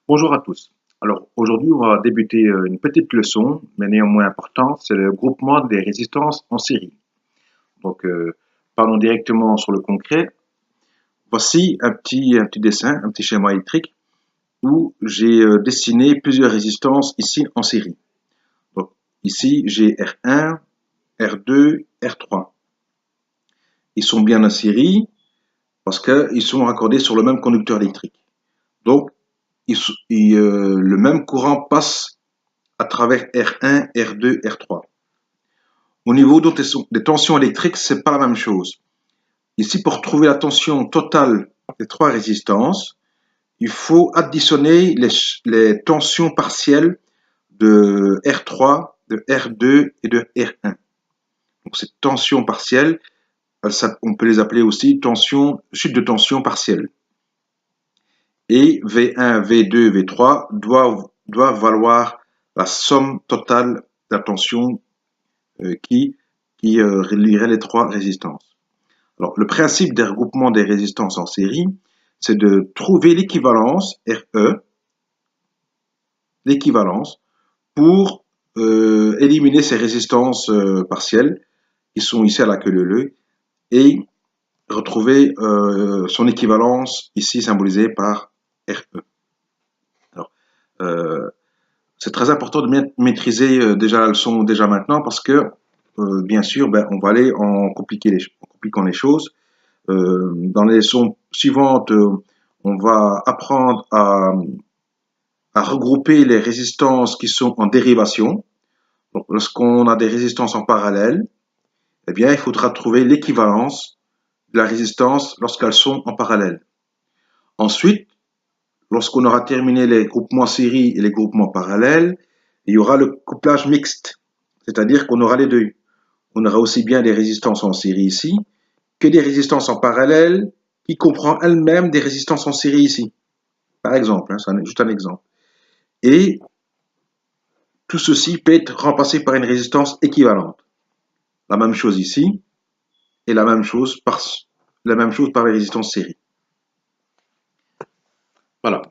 Bonjour à tous. Alors aujourd'hui, on va débuter une petite leçon, mais néanmoins importante, c'est le groupement des résistances en série. Donc, parlons directement sur le concret. Voici un petit dessin, un petit schéma électrique où j'ai dessiné plusieurs résistances ici en série. Donc ici, j'ai R1, R2, R3. Ils sont bien en série parce qu'ils sont raccordés sur le même conducteur électrique. Donc, le même courant passe à travers R1, R2, R3. Au niveau des tensions électriques, c'est pas la même chose. Ici, pour trouver la tension totale des trois résistances, il faut additionner les tensions partielles de R3, de R2 et de R1. Donc, ces tensions partielles, on peut les appeler aussi chute de tension partielle. Et V1, V2, V3 doivent valoir la somme totale de la tension qui relierait les trois résistances. Alors, le principe des regroupements des résistances en série, c'est de trouver l'équivalence RE, l'équivalence, pour éliminer ces résistances partielles qui sont ici à la queue leu et retrouver son équivalence ici symbolisée par RE. Alors, c'est très important de maîtriser déjà la leçon déjà maintenant parce que bien sûr, on va aller en compliquant les choses. Dans les leçons suivantes, on va apprendre à regrouper les résistances qui sont en dérivation. Donc, lorsqu'on a des résistances en parallèle, eh bien, il faudra trouver l'équivalence de la résistance lorsqu'elles sont en parallèle. Ensuite, lorsqu'on aura terminé les groupements série et les groupements parallèles, il y aura le couplage mixte, c'est-à-dire qu'on aura les deux. On aura aussi bien des résistances en série ici que des résistances en parallèle qui comprend elles-mêmes des résistances en série ici. Par exemple, c'est juste un exemple. Et tout ceci peut être remplacé par une résistance équivalente. La même chose ici et la même chose par les résistances série. Voilà.